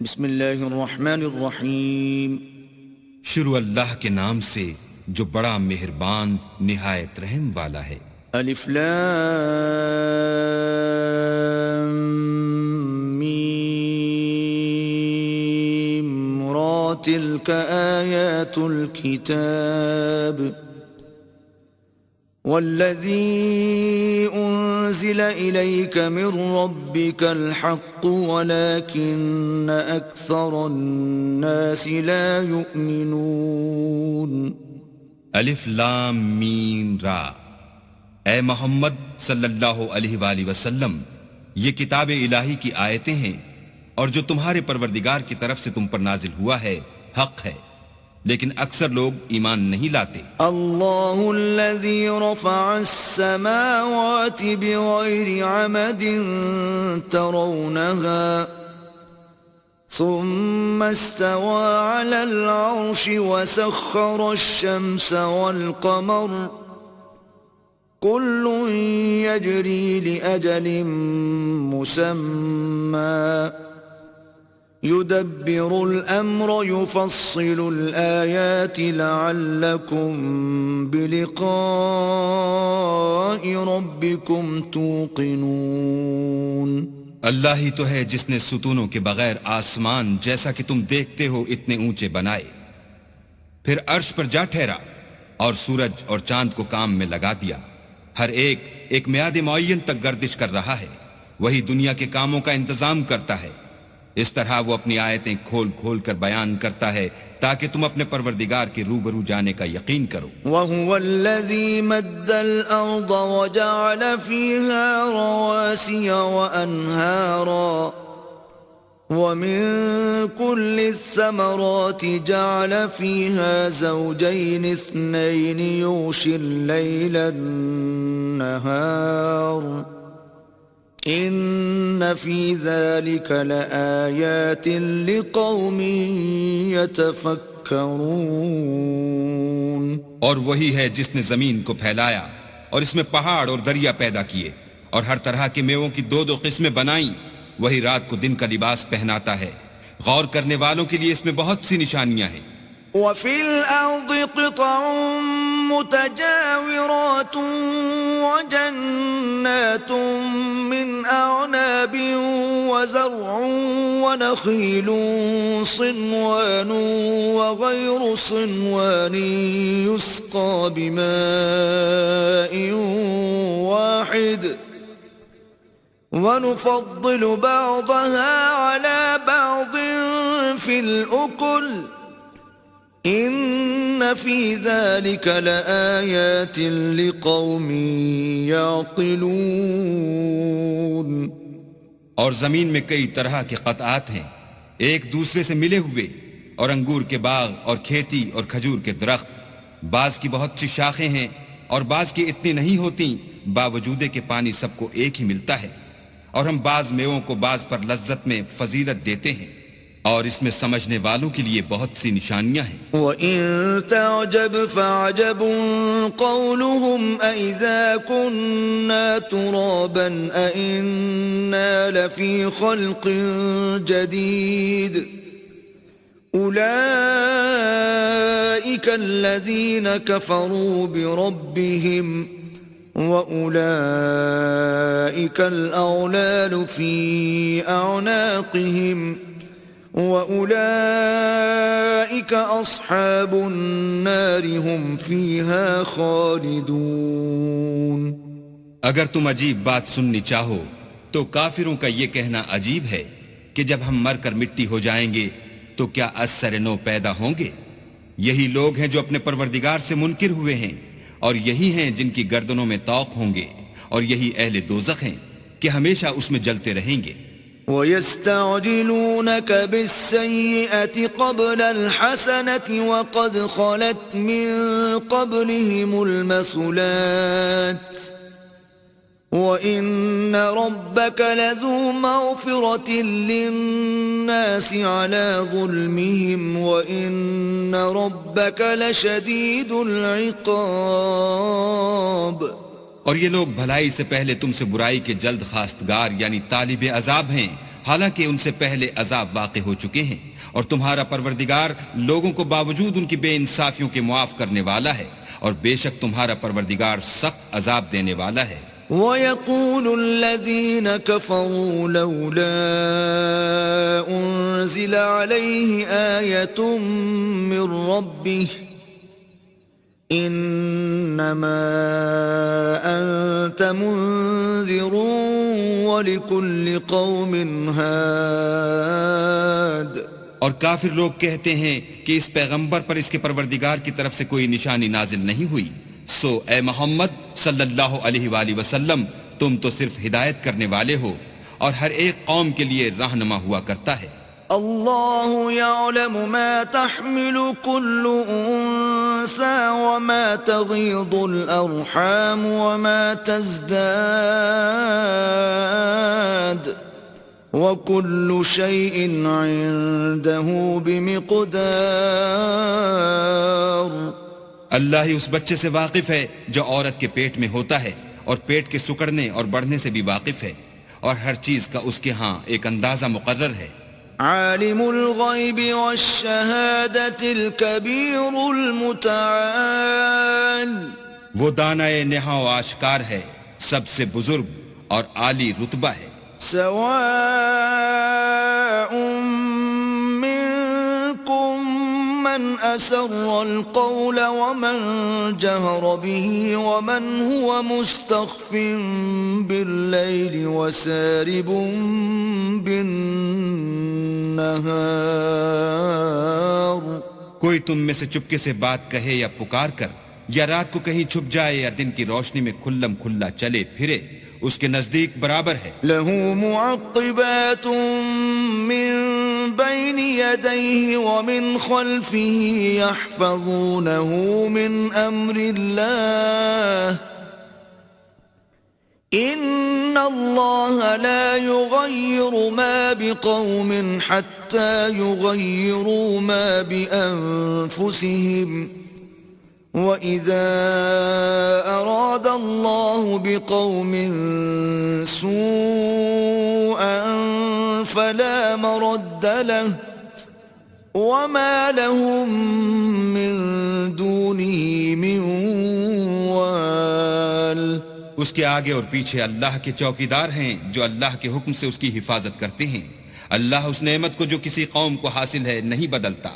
بسم اللہ الرحمن الرحیم. شروع اللہ کے نام سے جو بڑا مہربان نہایت رحم والا ہے. الف لام میم را تلک آیات الكتاب والذی انزل الیک من ربک الحق ولکن اکثر الناس لا یؤمنون. الف لام میم را. اے محمد صلی اللہ علیہ وآلہ وسلم، یہ کتاب الہی کی آیتیں ہیں اور جو تمہارے پروردگار کی طرف سے تم پر نازل ہوا ہے حق ہے، لیکن اکثر لوگ ایمان نہیں لاتے. اللہ الذی رفع السماوات بغیر عمد ترونها ثم استوى على العرش وسخر الشمس والقمر كل يجري لأجل مسمى يدبر الأمر يفصل الآيات لعلكم بلقاء ربكم توقنون. اللہ ہی تو ہے جس نے ستونوں کے بغیر آسمان جیسا کہ تم دیکھتے ہو اتنے اونچے بنائے، پھر عرش پر جا ٹھہرا اور سورج اور چاند کو کام میں لگا دیا. ہر ایک میعاد معین تک گردش کر رہا ہے. وہی دنیا کے کاموں کا انتظام کرتا ہے. اس طرح وہ اپنی آیتیں کھول کھول کر بیان کرتا ہے تاکہ تم اپنے پروردگار کے روبرو جانے کا یقین کرو. وَهُوَ الَّذِي مَدَّ الْأَرْضَ وَجَعَلَ فِيهَا رَوَاسِيَ وَأَنْهَارًا وَمِن كُلِّ الثَّمَرَاتِ جَعَلَ فِيهَا زَوْجَيْنِ اثْنَيْنِ يُغْشِي اللَّيْلَ النَّهَارَ ان فی ذلک لآیات لقوم یتفکرون. اور وہی ہے جس نے زمین کو پھیلایا اور اس میں پہاڑ اور دریا پیدا کیے اور ہر طرح کے میووں کی دو قسمیں بنائیں. وہی رات کو دن کا لباس پہناتا ہے. غور کرنے والوں کے لیے اس میں بہت سی نشانیاں ہیں. وفي الأرض قطع متجاورات وجنات من أعناب وزرع ونخيل صنوان وغير صنوان يسقى بماء واحد ونفضل بعضها على بعض في الأكل ان فی ذلک لآیات لقوم یعقلون. اور زمین میں کئی طرح کے قطعات ہیں ایک دوسرے سے ملے ہوئے، اور انگور کے باغ اور کھیتی اور کھجور کے درخت. بعض کی بہت سی شاخیں ہیں اور بعض کی اتنی نہیں ہوتی، باوجود کہ پانی سب کو ایک ہی ملتا ہے. اور ہم بعض میووں کو بعض پر لذت میں فضیلت دیتے ہیں، اور اس میں سمجھنے والوں کے لیے بہت سی نشانیاں ہیں. وَإِن تَعْجَبْ فَعَجَبٌ قَوْلُهُمْ أَإِذَا كُنَّا تُرَابًا أَإِنَّا لَفِي خَلْقٍ جَدِيدٍ أُولَئِكَ الَّذِينَ كَفَرُوا بِرَبِّهِمْ وَأُولَئِكَ الْأَغْلَالُ فِي أَعْنَاقِهِمْ وَأُولَئِكَ أَصْحَابُ النَّارِ هُمْ فِيهَا خَالِدُونَ. اگر تم عجیب بات سننی چاہو تو کافروں کا یہ کہنا عجیب ہے کہ جب ہم مر کر مٹی ہو جائیں گے تو کیا از سر نو پیدا ہوں گے. یہی لوگ ہیں جو اپنے پروردگار سے منکر ہوئے ہیں، اور یہی ہیں جن کی گردنوں میں طوق ہوں گے، اور یہی اہل دوزخ ہیں کہ ہمیشہ اس میں جلتے رہیں گے. وَيَسْتَعْجِلُونَكَ بِالسَّيِّئَةِ قَبْلَ الْحَسَنَةِ وَقَدْ خَلَتْ مِن قَبْلِهِمُ الْمَثُلَاتُ وَإِنَّ رَبَّكَ لَذُو مَغْفِرَةٍ لِلنَّاسِ عَلَى ظُلْمِهِمْ وَإِنَّ رَبَّكَ لَشَدِيدُ الْعِقَابِ. اور یہ لوگ بھلائی سے پہلے تم سے برائی کے جلد خواستگار یعنی طالب عذاب ہیں، حالانکہ ان سے پہلے عذاب واقع ہو چکے ہیں، اور تمہارا پروردگار لوگوں کو باوجود ان کی بے انصافیوں کے معاف کرنے والا ہے، اور بے شک تمہارا پروردگار سخت عذاب دینے والا ہے۔ وَيَقُولُ الَّذِينَ كَفَرُوا لَوْلَا أُنزِلَ عَلَيْهِ آيَةٌ مِّن رَّبِّهِ إِنَّمَا أَنتَ مُنذِرٌ وَلِكُلِّ قَوْمٍ هَادٍ۔ اور کافر لوگ کہتے ہیں کہ اس پیغمبر پر اس کے پروردگار کی طرف سے کوئی نشانی نازل نہیں ہوئی، سو اے محمد صلی اللہ علیہ وآلہ وسلم تم تو صرف ہدایت کرنے والے ہو، اور ہر ایک قوم کے لیے رہنما ہوا کرتا ہے۔ اللہ يعلم ما تحمل كل انثى وما تغيض الارحام وما تزداد وكل شيء عنده بمقدار۔ اللہ ہی اس بچے سے واقف ہے جو عورت کے پیٹ میں ہوتا ہے، اور پیٹ کے سکڑنے اور بڑھنے سے بھی واقف ہے، اور ہر چیز کا اس کے ہاں ایک اندازہ مقرر ہے۔ عالم الغیب والشہادۃ الکبیر المتعال۔ وہ دانائے نہاں و آشکار ہے، سب سے بزرگ اور عالی رتبہ ہے۔ سواء منکم من اسر القول ومن جہر به ومن هو مستخف باللیل وسارب بالنہار۔ کوئی تم میں سے چپکے سے بات کہے یا پکار کر، یا رات کو کہیں چھپ جائے یا دن کی روشنی میں کھلم کھلا چلے پھرے، اس کے نزدیک برابر ہے۔ لہ معقبات من بین یدیہ ومن خلفہ یحفظونہ من امر اللہ ان اللہ لا یغیر ما بقوم حتی یغیروا ما بانفسہم وَإِذَا أَرَادَ اللَّهُ بِقَوْمٍ سُوءًا فَلَا مَرَدَّ لَهُ وَمَا لَهُم مِّن دُونِهِ مِن وَالٍ۔ اس کے آگے اور پیچھے اللہ کے چوکیدار ہیں جو اللہ کے حکم سے اس کی حفاظت کرتے ہیں۔ اللہ اس نعمت کو جو کسی قوم کو حاصل ہے نہیں بدلتا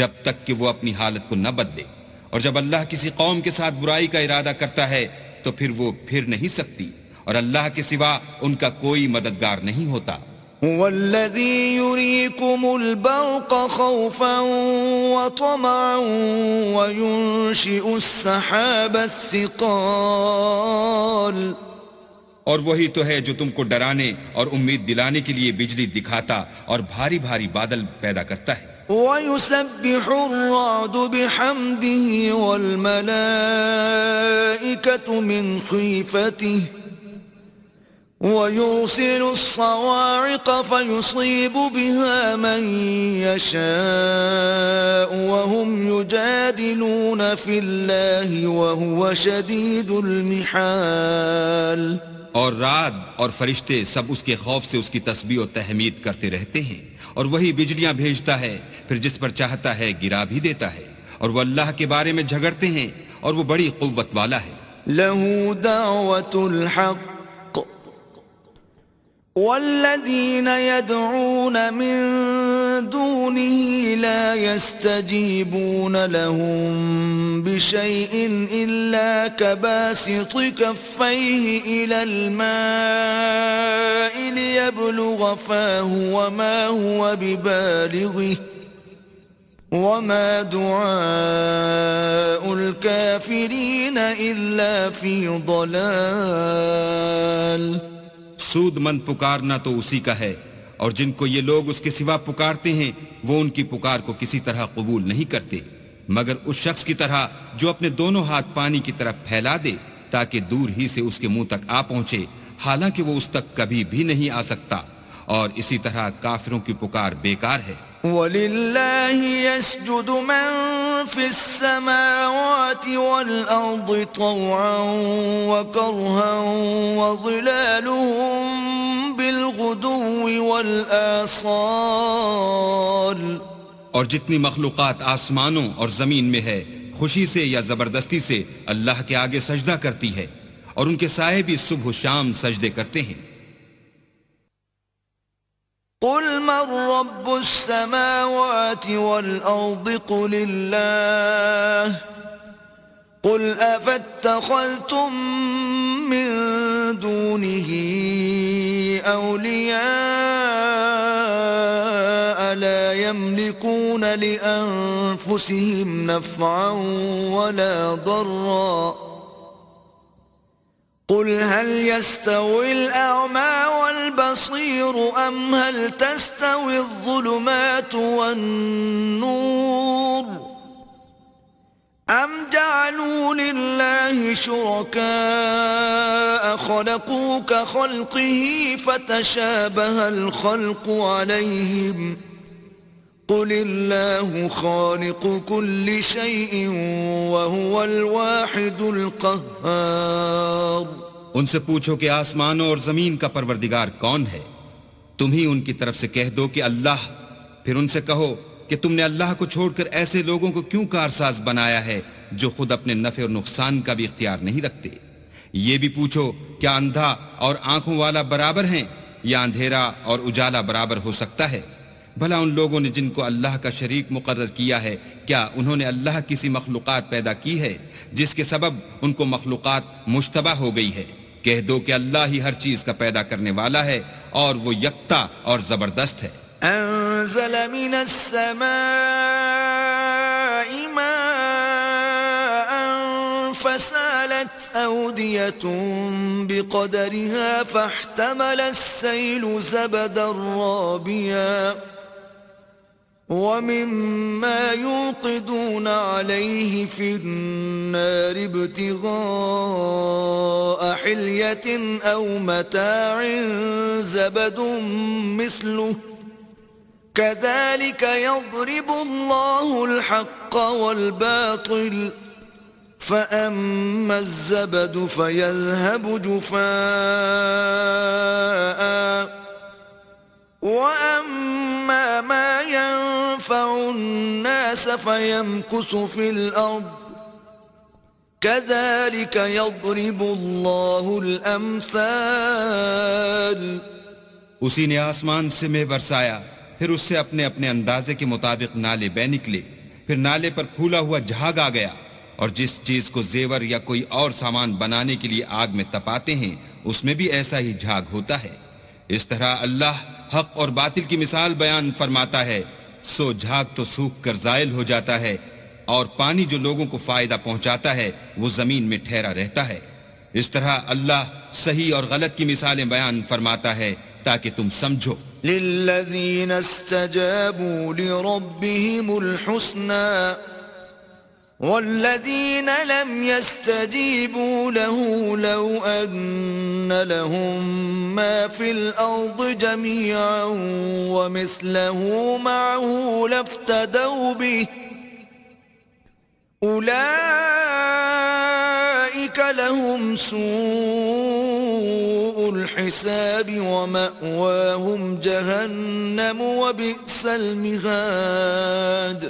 جب تک کہ وہ اپنی حالت کو نہ بدلے، اور جب اللہ کسی قوم کے ساتھ برائی کا ارادہ کرتا ہے تو پھر وہ پھر نہیں سکتی، اور اللہ کے سوا ان کا کوئی مددگار نہیں ہوتا۔ هو الذي يريكم البرق خوفا وطمعا وينشئ السحاب الثقال۔ اور وہی تو ہے جو تم کو ڈرانے اور امید دلانے کے لیے بجلی دکھاتا اور بھاری بھاری بادل پیدا کرتا ہے۔ وَيُسَبِّحُ الرَّعْدُ بِحَمْدِهِ وَالْمَلَائِكَةُ مِنْ خِيفَتِهِ وَيُرْسِلُ الصَّوَاعِقَ فَيُصِيبُ بِهَا مَنْ يَشَاءُ وَهُمْ يُجَادِلُونَ فِي اللَّهِ وَهُوَ شَدِيدُ الْمِحَالِ۔ اور رعد اور فرشتے سب اس کے خوف سے اس کی تسبیح و تحمید کرتے رہتے ہیں، اور وہی بجلیاں بھیجتا ہے، پھر جس پر چاہتا ہے گرا بھی دیتا ہے، اور وہ اللہ کے بارے میں جھگڑتے ہیں، اور وہ بڑی قوت والا ہے۔ لَهُ دَعْوَةُ الْحَقِّ وَالَّذِينَ يَدْعُونَ مِن دُونِهِ لَا يَسْتَجِيبُونَ لَهُم بِشَيْءٍ إِلَّا كَبَاسِطِ كَفَّيْهِ إِلَى الْمَاءِ لِيَبْلُغَ فَاهُ وَمَا هُوَ بِبَالِغِهِ وَمَا دُعَاءُ الْكَافِرِينَ إِلَّا فِي ضَلَالٍ۔ سود مند پکارنا تو اسی کا ہے، اور جن کو یہ لوگ اس کے سوا پکارتے ہیں وہ ان کی پکار کو کسی طرح قبول نہیں کرتے، مگر اس شخص کی طرح جو اپنے دونوں ہاتھ پانی کی طرف پھیلا دے تاکہ دور ہی سے اس کے منہ تک آ پہنچے، حالانکہ وہ اس تک کبھی بھی نہیں آ سکتا، اور اسی طرح کافروں کی پکار بیکار ہے۔ وَلِلَّهِ يَسْجُدُ مَن فِي السَّمَاوَاتِ وَالْأَرْضِ طَوْعًا وَكَرْهًا وَظِلَالُهُم بِالْغُدُوِّ بالغدو والآصال اور جتنی مخلوقات آسمانوں اور زمین میں ہے خوشی سے یا زبردستی سے اللہ کے آگے سجدہ کرتی ہے، اور ان کے سائے بھی صبح و شام سجدے کرتے ہیں۔ قل من رب السماوات والأرض قل الله قل أفاتخذتم من دونه أولياء لا يملكون لأنفسهم نفعا ولا ضرا قل هل يستوي الأعمى والبصير أم هل تستوي الظلمات والنور أم جعلوا لله شركاء خلقوا كخلقه فتشابه الخلق عليهم قل الله خالق كل شيء وهو الواحد القهار۔ ان سے پوچھو کہ آسمانوں اور زمین کا پروردگار کون ہے؟ تم ہی ان کی طرف سے کہہ دو کہ اللہ۔ پھر ان سے کہو کہ تم نے اللہ کو چھوڑ کر ایسے لوگوں کو کیوں کارساز بنایا ہے جو خود اپنے نفع اور نقصان کا بھی اختیار نہیں رکھتے؟ یہ بھی پوچھو کیا اندھا اور آنکھوں والا برابر ہیں یا اندھیرا اور اجالا برابر ہو سکتا ہے؟ بھلا ان لوگوں نے جن کو اللہ کا شریک مقرر کیا ہے، کیا انہوں نے اللہ کسی مخلوقات پیدا کی ہے جس کے سبب ان کو مخلوقات مشتبہ ہو گئی ہے؟ کہہ دو کہ اللہ ہی ہر چیز کا پیدا کرنے والا ہے اور وہ یکتا اور زبردست ہے۔ انزل من السماء ماء فسالت أودية بقدرها فاحتمل السيل زبدا رابيا ومما يوقدون عليه في النار ابتغاء حلية أو متاع زبد مثله كذلك يضرب الله الحق والباطل فأما الزبد فيذهب جفاء وأما ما ينفع الناس فيمكث في الأرض كذلك يضرب الله الأمثال۔ اسی نے آسمان سے مے برسایا، پھر اس سے اپنے اپنے اندازے کے مطابق نالے بہ نکلے، پھر نالے پر پھولا ہوا جھاگ آ گیا، اور جس چیز کو زیور یا کوئی اور سامان بنانے کے لیے آگ میں تپاتے ہیں اس میں بھی ایسا ہی جھاگ ہوتا ہے۔ اس طرح اللہ حق اور باطل کی مثال بیان فرماتا ہے، سو جھاگ تو سوکھ کر زائل ہو جاتا ہے، اور پانی جو لوگوں کو فائدہ پہنچاتا ہے وہ زمین میں ٹھہرا رہتا ہے۔ اس طرح اللہ صحیح اور غلط کی مثالیں بیان فرماتا ہے تاکہ تم سمجھو۔ للذین استجابوا لربهم الحسنى والذین لم يستجیبوا له لو ان لهم ما في الارض جميعا ومثله معه لافتدوا به اولئک لهم سوء الحساب ومأواهم جہنم وبئس المہاد۔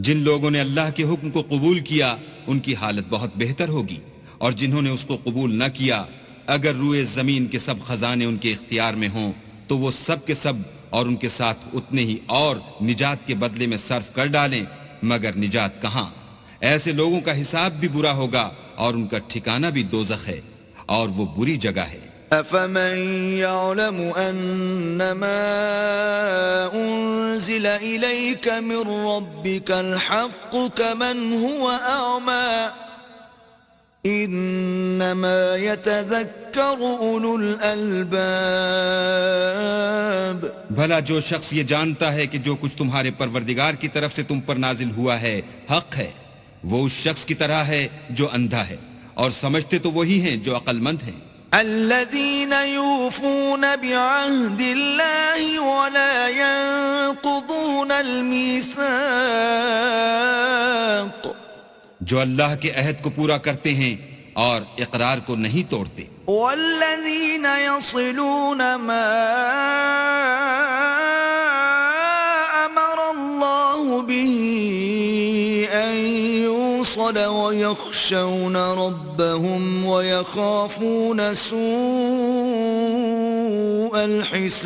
جن لوگوں نے اللہ کے حکم کو قبول کیا ان کی حالت بہت بہتر ہوگی، اور جنہوں نے اس کو قبول نہ کیا اگر روئے زمین کے سب خزانے ان کے اختیار میں ہوں تو وہ سب کے سب اور ان کے ساتھ اتنے ہی اور نجات کے بدلے میں صرف کر ڈالیں، مگر نجات کہاں؟ ایسے لوگوں کا حساب بھی برا ہوگا اور ان کا ٹھکانہ بھی دوزخ ہے، اور وہ بری جگہ ہے۔ أَفَمَنْ يَعْلَمُ أَنَّمَا أُنزِلَ إِلَيْكَ مِنْ رَبِّكَ الْحَقُّ كَمَنْ هُوَ أَعْمَى إِنَّمَا يَتَذَكَّرُ أُولُو الْأَلْبَابِ۔ بھلا جو شخص یہ جانتا ہے کہ جو کچھ تمہارے پروردگار کی طرف سے تم پر نازل ہوا ہے حق ہے، وہ اس شخص کی طرح ہے جو اندھا ہے، اور سمجھتے تو وہی ہیں جو عقل مند ہیں۔ الذين يوفون بعهد الله ولا ينقضون الميثاق، جو اللہ کے عہد کو پورا کرتے ہیں اور اقرار کو نہیں توڑتے۔ والذين يصلون ما يخشون ربهم ويخافون سوء الحساب.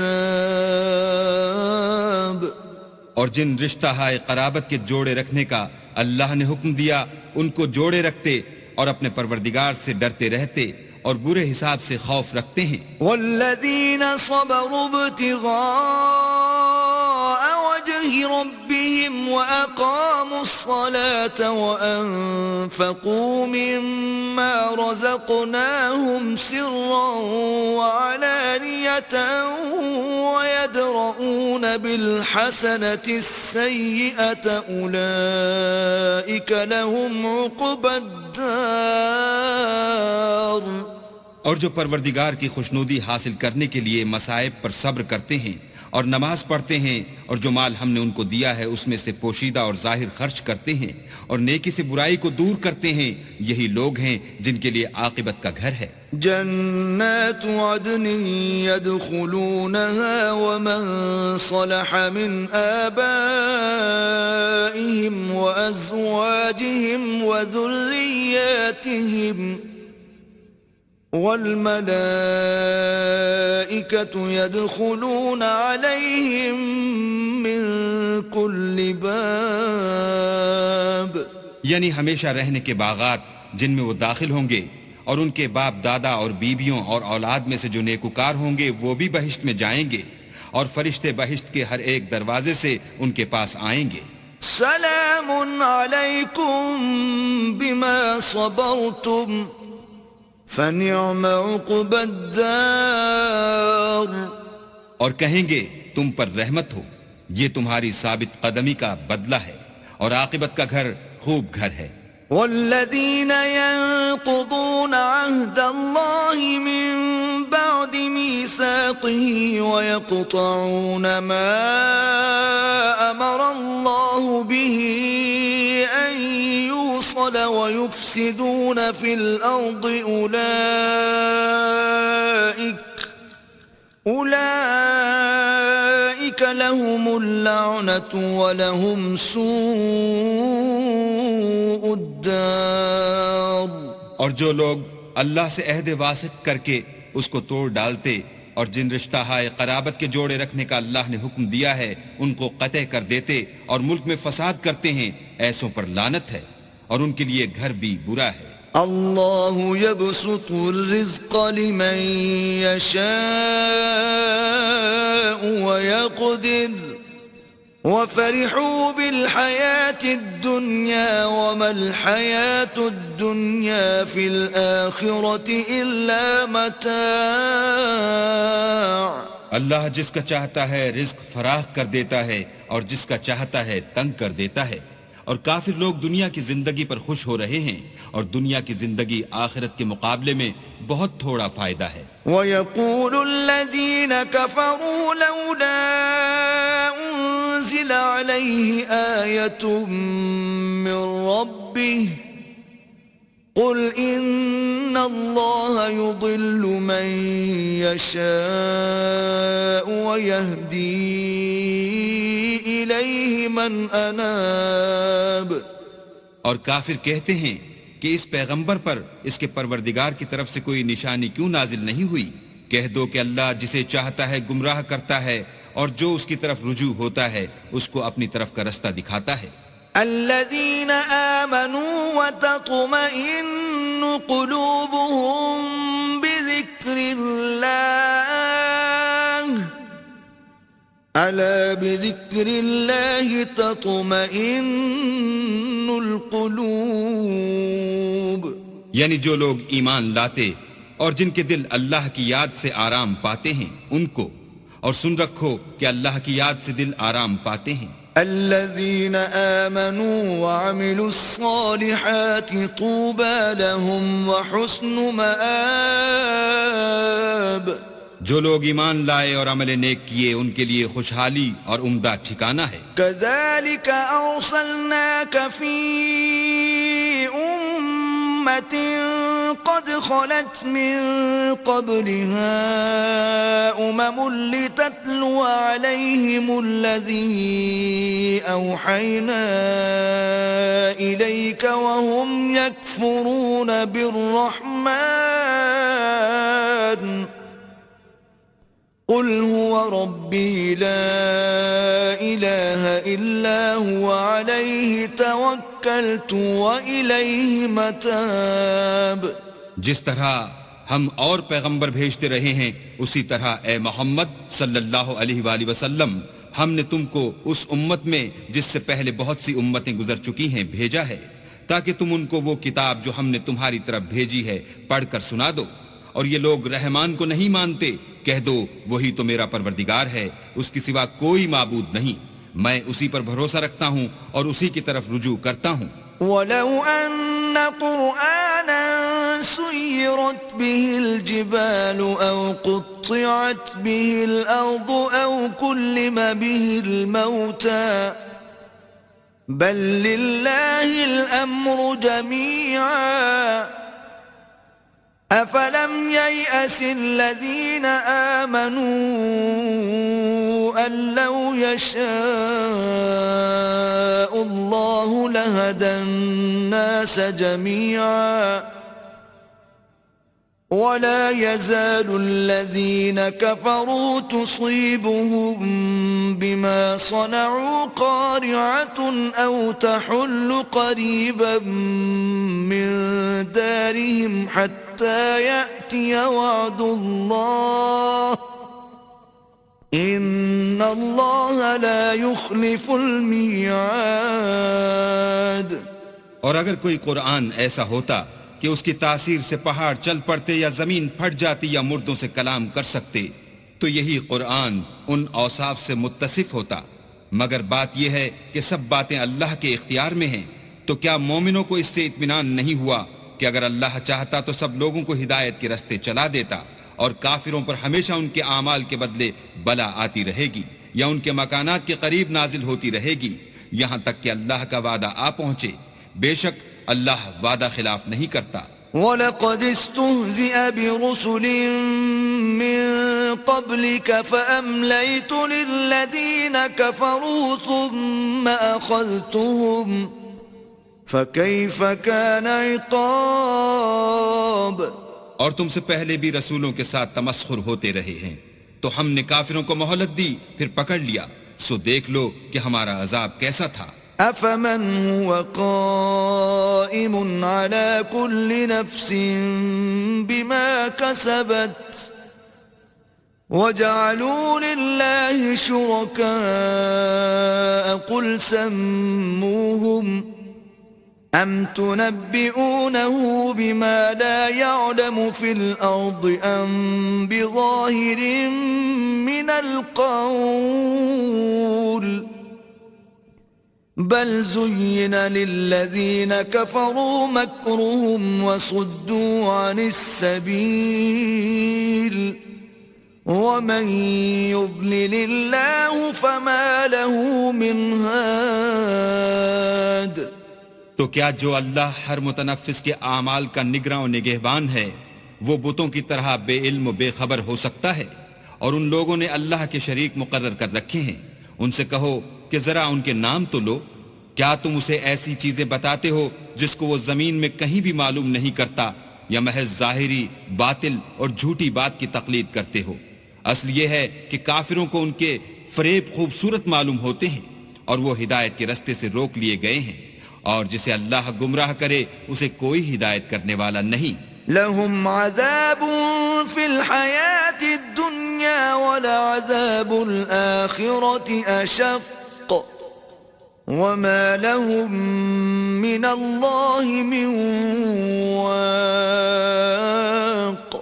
اور جن رشتہ ہائے قرابت کے جوڑے رکھنے کا اللہ نے حکم دیا ان کو جوڑے رکھتے اور اپنے پروردگار سے ڈرتے رہتے اور برے حساب سے خوف رکھتے ہیں. والذین صبروا ابتغاء وجه ربهم وأقاموا الصلاة وأنفقوا مما رزقناهم سرا وعلانية ويدرؤون بالحسنة السيئة أولئك لهم عقبى الدار. اور جو پروردگار کی خوشنودی حاصل کرنے کے لیے مصائب پر صبر کرتے ہیں اور نماز پڑھتے ہیں اور جو مال ہم نے ان کو دیا ہے اس میں سے پوشیدہ اور ظاہر خرچ کرتے ہیں اور نیکی سے برائی کو دور کرتے ہیں، یہی لوگ ہیں جن کے لیے عاقبت کا گھر ہے. جنات عدن يدخلونها ومن صلح من آبائهم وأزواجهم وذرياتهم والملائكة يدخلون عليهم من كل باب. یعنی ہمیشہ رہنے کے باغات جن میں وہ داخل ہوں گے، اور ان کے باپ دادا اور بیویوں اور اولاد میں سے جو نیکوکار ہوں گے وہ بھی بہشت میں جائیں گے، اور فرشتے بہشت کے ہر ایک دروازے سے ان کے پاس آئیں گے. سلام علیکم بما صبرتم فنعم عقبى الدار. اور کہیں گے تم پر رحمت ہو، یہ تمہاری ثابت قدمی کا بدلہ ہے اور عاقبت کا گھر خوب گھر ہے. والذین ينقضون عهد الله من بعد ميثاقه ويقطعون ما أمر الله به أن يوصل ويفسدون في الأرض أولئك لهم اللعنة ولهم سوء الدار. اور جو لوگ اللہ سے عہد واسق کر کے اس کو توڑ ڈالتے اور جن رشتہ ہائے قرابت کے جوڑے رکھنے کا اللہ نے حکم دیا ہے ان کو قطع کر دیتے اور ملک میں فساد کرتے ہیں، ایسوں پر لعنت ہے اور ان کے لیے گھر بھی برا ہے. اللہ يبسط الرزق لمن يشاء ويقدر وفرحوا بالحياة الدنيا وما الحياة الدنيا في الآخرة إلا متاع. اللہ جس کا چاہتا ہے رزق فراخ کر دیتا ہے اور جس کا چاہتا ہے تنگ کر دیتا ہے، اور کافر لوگ دنیا کی زندگی پر خوش ہو رہے ہیں اور دنیا کی زندگی آخرت کے مقابلے میں بہت تھوڑا فائدہ ہے. وَيَقُولُ الَّذِينَ كَفَرُوا لَوْلَا أُنزِلَ عَلَيْهِ آيَةٌ مِّن رَّبِّهِ قُلْ إِنَّ اللَّهَ يُضِلُّ مَن يَشَاءُ وَيَهْدِي إِلَيْهِ مَنْ أَنَابَ. اور کافر کہتے ہیں کہ اس پیغمبر پر اس کے پروردگار کی طرف سے کوئی نشانی کیوں نازل نہیں ہوئی؟ کہہ دو کہ اللہ جسے چاہتا ہے گمراہ کرتا ہے اور جو اس کی طرف رجوع ہوتا ہے اس کو اپنی طرف کا رستہ دکھاتا ہے. الذين آمنوا وتطمئن قلوبهم بذكر الله ألا بذكر الله تطمئن القلوب. یعنی جو لوگ ایمان لاتے اور جن کے دل اللہ کی یاد سے آرام پاتے ہیں ان کو، اور سن رکھو کہ اللہ کی یاد سے دل آرام پاتے ہیں. الذين آمنوا وعملوا الصالحات طوبى لهم وحسن مآب. جو لوگ ایمان لائے اور عمل نیک کیے ان کے لیے خوشحالی اور عمدہ ٹھکانہ ہے. كذلك أرسلناك في أمة قد خلت من قبلها لتتلو عليهم الذي أوحينا إليك وهم يكفرون يكفرون بالرحمن قل هو ربي لا إله إلا هو عليه توكلت وإليه متاب. جس طرح ہم اور پیغمبر بھیجتے رہے ہیں اسی طرح اے محمد صلی اللہ علیہ وآلہ وسلم ہم نے تم کو اس امت میں جس سے پہلے بہت سی امتیں گزر چکی ہیں بھیجا ہے تاکہ تم ان کو وہ کتاب جو ہم نے تمہاری طرف بھیجی ہے پڑھ کر سنا دو. اور یہ لوگ رحمان کو نہیں مانتے، کہہ دو وہی تو میرا پروردگار ہے، اس کے سوا کوئی معبود نہیں، میں اسی پر بھروسہ رکھتا ہوں اور اسی کی طرف رجوع کرتا ہوں. وَلَوْ أَنَّ قُرْآنًا سُيِّرَتْ بِهِ الْجِبَالُ أَوْ قُطِّعَتْ بِهِ الْأَرْضُ أَوْ كُلِّمَ بِهِ الْمَوْتَى بَلْ لِلَّهِ الْأَمْرُ جَمِيعًا أَفَلَمْ يَيْأَسِ الَّذِينَ آمَنُوا أَن لَّوْ يَشَاءُ اللَّهُ لَهَدَى النَّاسَ جَمِيعًا وَلَا يَزَالُ الَّذِينَ كَفَرُوا تُصِيبُهُم بِمَا صَنَعُوا قَارِعَةٌ أَوْ تَحُلُّ قَرِيبًا مِّن دَارِهِمْ حَتَّى يَأْتِيَ وَعْدُ اللَّهِ إِنَّ اللَّهَ لَا يُخْلِفُ الْمِيعَادَ. اور اگر کوئی قرآن ایسا ہوتا کہ اس کی تاثیر سے پہاڑ چل پڑتے یا زمین پھٹ جاتی یا مردوں سے کلام کر سکتے تو یہی قرآن ان اوصاف سے متصف ہوتا، مگر بات یہ ہے کہ سب باتیں اللہ کے اختیار میں ہیں. تو کیا مومنوں کو اس سے اطمینان نہیں ہوا کہ اگر اللہ چاہتا تو سب لوگوں کو ہدایت کے رستے چلا دیتا، اور کافروں پر ہمیشہ ان کے اعمال کے بدلے بلا آتی رہے گی یا ان کے مکانات کے قریب نازل ہوتی رہے گی یہاں تک کہ اللہ کا وعدہ آ پہنچے. بے شک اللہ وعدہ خلاف نہیں کرتا. وَلَقَدِ اسْتُهْزِئَ بِرُسُلٍ مِّن قَبْلِكَ فَأَمْلَيْتُ لِلَّذِينَ كَفَرُوا ثُمَّ أَخَذْتُهُمْ فَكَيْفَ كَانَ عِقَابِ. اور تم سے پہلے بھی رسولوں کے ساتھ تمسخر ہوتے رہے ہیں تو ہم نے کافروں کو مہلت دی پھر پکڑ لیا، سو دیکھ لو کہ ہمارا عذاب کیسا تھا. أَفَمَنْ هُوَ قَائِمٌ عَلَى كُلِّ نَفْسٍ بِمَا كَسَبَتْ وَجَعَلُوا لِلَّهِ شُرَكَاءَ قُلْ سَمُّوهُمْ أَمْ تُنَبِّئُونَهُ بِمَا لَا يَعْلَمُ فِي الْأَرْضِ أَمْ بِظَاهِرٍ مِّنَ الْقَوْلِ بل زين للذين كفروا مكرهم وصدوا عن السبيل ومن يضلل الله فما له من هاد. تو کیا جو اللہ ہر متنفس کے اعمال کا نگراں و نگہبان ہے وہ بتوں کی طرح بے علم و بے خبر ہو سکتا ہے؟ اور ان لوگوں نے اللہ کے شریک مقرر کر رکھے ہیں. ان سے کہو کہ ذرا ان کے نام تو لو. کیا تم اسے ایسی چیزیں بتاتے ہو جس کو وہ زمین میں کہیں بھی معلوم نہیں کرتا، یا محض ظاہری باطل اور جھوٹی بات کی تقلید کرتے ہو؟ اصل یہ ہے کہ کافروں کو ان کے فریب خوبصورت معلوم ہوتے ہیں اور وہ ہدایت کے رستے سے روک لیے گئے ہیں، اور جسے اللہ گمراہ کرے اسے کوئی ہدایت کرنے والا نہیں. لهم عذاب في الحياة الدنيا ولعذاب الآخرة أشق وما لهم من الله من واق.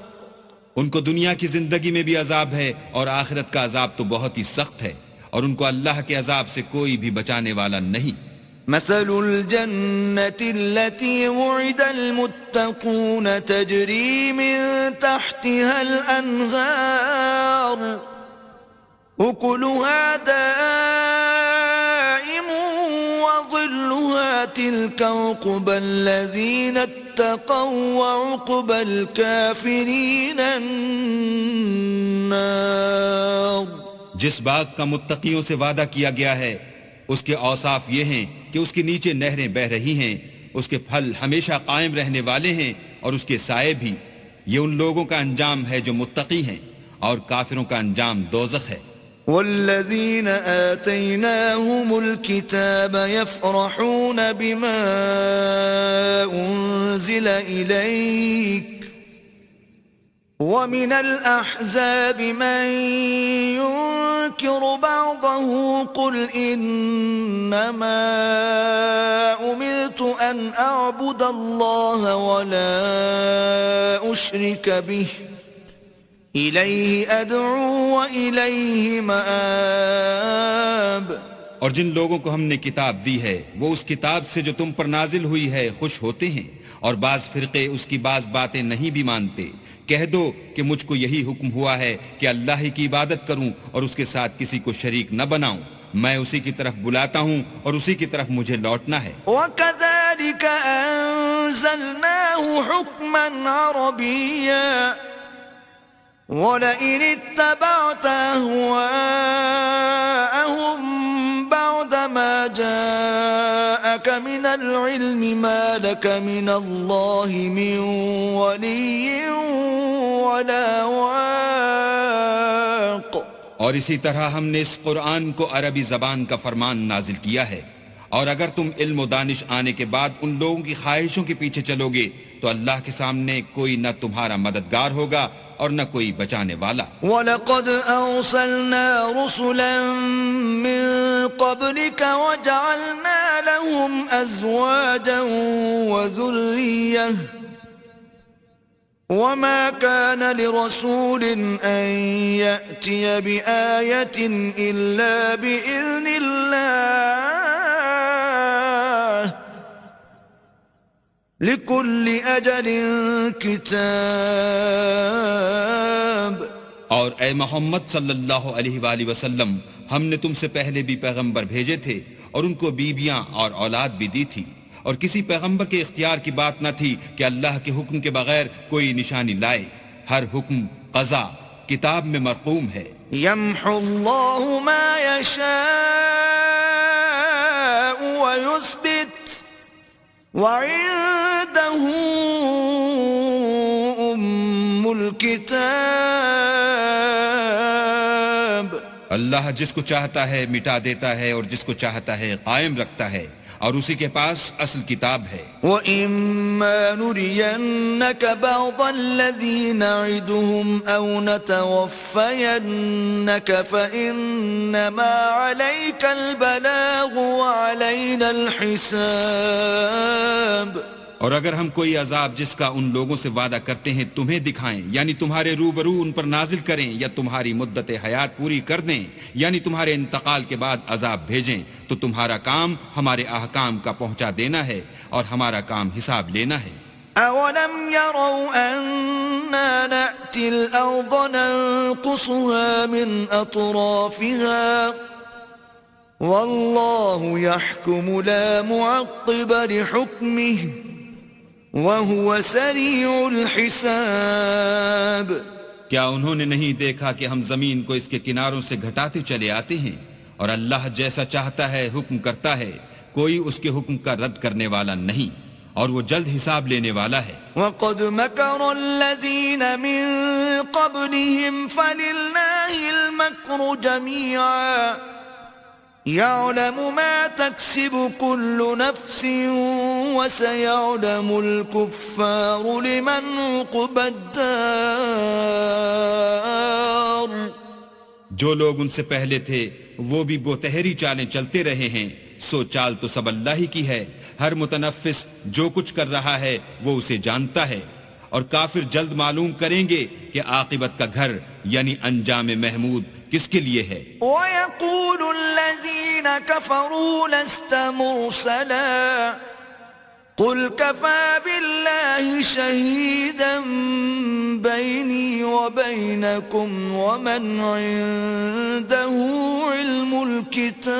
ان کو دنیا کی زندگی میں بھی عذاب ہے اور آخرت کا عذاب تو بہت ہی سخت ہے، اور ان کو اللہ کے عذاب سے کوئی بھی بچانے والا نہیں. مثل الجنة التي وعد المتقون تجري من تحتها الأنهار أكلها دائم وظلها تلك عقبى الذين اتقوا وعقبى الكافرين النار. جس باغ کا متقیوں سے وعدہ کیا گیا ہے اس کے اوصاف یہ ہیں کہ اس کے نیچے نہریں بہ رہی ہیں، اس کے پھل ہمیشہ قائم رہنے والے ہیں اور اس کے سائے بھی. یہ ان لوگوں کا انجام ہے جو متقی ہیں، اور کافروں کا انجام دوزخ ہے. والذين آتيناهم الكتاب يفرحون بما أنزل إليك ومن الأحزاب من ينكر بعضه قل إنما أمرت أن أعبد الله ولا أشرك به إليه أدعو وإليه مآب. اور جن لوگوں کو ہم نے کتاب دی ہے وہ اس کتاب سے جو تم پر نازل ہوئی ہے خوش ہوتے ہیں، اور بعض فرقے اس کی بعض باتیں نہیں بھی مانتے. کہہ دو کہ مجھ کو یہی حکم ہوا ہے کہ اللہ ہی کی عبادت کروں اور اس کے ساتھ کسی کو شریک نہ بناؤں. میں اسی کی طرف بلاتا ہوں اور اسی کی طرف مجھے لوٹنا ہے. وَكَذَلِكَ أَنزَلْنَاهُ حُكْمًا عَرَبِيًّا وَلَئِنِ اتَّبَعْتَ أَهْوَاءَهُمْ بَعْدَمَا جَاءَكَ مِنَ الْعِلْمِ مَا لَكَ مِنَ اللَّهِ مِنْ وَلِيٍّ وَلَا وَاقٍ. اور اسی طرح ہم نے اس قرآن کو عربی زبان کا فرمان نازل کیا ہے، اور اگر تم علم و دانش آنے کے بعد ان لوگوں کی خواہشوں کے پیچھے چلو گے تو اللہ کے سامنے کوئی نہ تمہارا مددگار ہوگا اور نہ کوئی بچانے والا. وَلَقَدْ أَرْسَلْنَا رُسُلًا مِّن قَبْلِكَ وَجَعَلْنَا لَهُمْ أَزْوَاجًا وَذُرِّيَّةً وَمَا كَانَ لِرَسُولٍ أَن يَأْتِيَ بِآيَةٍ إِلَّا بِإِذْنِ اللَّهِ لِكُلِّ أَجَلٍ كِتَابٌ. اور اے محمد صلی اللہ علیہ وآلہ وسلم، ہم نے تم سے پہلے بھی پیغمبر بھیجے تھے اور ان کو بیویاں اور اولاد بھی دی تھی، اور کسی پیغمبر کے اختیار کی بات نہ تھی کہ اللہ کے حکم کے بغیر کوئی نشانی لائے. ہر حکم قضا کتاب میں مرقوم ہے. يَمْحُو اللَّهُ مَا يَشَاءُ وَيُثْبِتُ وَعِندَهُ أُمُّ الْكِتَابِ. اللہ جس کو چاہتا ہے مٹا دیتا ہے اور جس کو چاہتا ہے قائم رکھتا ہے، اور اسی کے پاس اصل کتاب ہے. وَإِمَّا نُرِيَنَّكَ بَعْضَ الَّذِي نَعِدُهُمْ أَوْ نَتَوَفَّيَنَّكَ فَإِنَّمَا عَلَيْكَ الْبَلَاغُ وَعَلَيْنَا الْحِسَابُ. اور اگر ہم کوئی عذاب جس کا ان لوگوں سے وعدہ کرتے ہیں تمہیں دکھائیں، یعنی تمہارے روبرو ان پر نازل کریں، یا تمہاری مدت حیات پوری کر دیں، یعنی تمہارے انتقال کے بعد عذاب بھیجیں، تو تمہارا کام ہمارے احکام کا پہنچا دینا ہے اور ہمارا کام حساب لینا ہے. أَوَلَمْ يَرَوْا أَنَّا نَأْتِي الْأَرْضَ نَنقُصُهَا مِنْ أَطْرَافِهَا وَاللَّهُ يَحْكُمُ لَا مُعَقِّبَ لِحُكْمِهِ وَهُوَ سَرِيعُ الْحِسَابِ. کیا انہوں نے نہیں دیکھا کہ ہم زمین کو اس کے کناروں سے گھٹاتے چلے آتے ہیں، اور اللہ جیسا چاہتا ہے حکم کرتا ہے، کوئی اس کے حکم کا رد کرنے والا نہیں، اور وہ جلد حساب لینے والا ہے. وَقَدْ مَكَرَ الَّذِينَ مِن قَبْلِهِمْ فَلِلَّهِ الْمَكْرُ جَمِيعًا يَعْلَمُ مَا تَكْسِبُ كُلُّ نَفْسٍ وَسَيَعْلَمُ الْكُفَّارُ لِمَنْ عُقْبَى الدَّارِ. جو لوگ ان سے پہلے تھے وہ بھی بہتری چالیں چلتے رہے ہیں، سو چال تو سب اللہ ہی کی ہے. ہر متنفس جو کچھ کر رہا ہے وہ اسے جانتا ہے، اور کافر جلد معلوم کریں گے کہ عاقبت کا گھر یعنی انجام محمود کس کے لیے ہے. وَيَقُولُ الَّذِينَ كَفَرُوا لَسْتَ مُرْسَلًا قُلْ كَفَى بِاللَّهِ شَهِيدًا بَيْنِي وَبَيْنَكُمْ وَمَنْ عِندَهُ عِلْمُ الْكِتَابِ.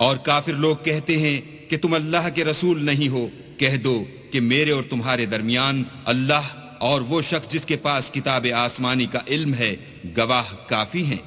اور کافر لوگ کہتے ہیں کہ تم اللہ کے رسول نہیں ہو. کہہ دو کہ میرے اور تمہارے درمیان اللہ اور وہ شخص جس کے پاس کتاب آسمانی کا علم ہے گواہ کافی ہیں.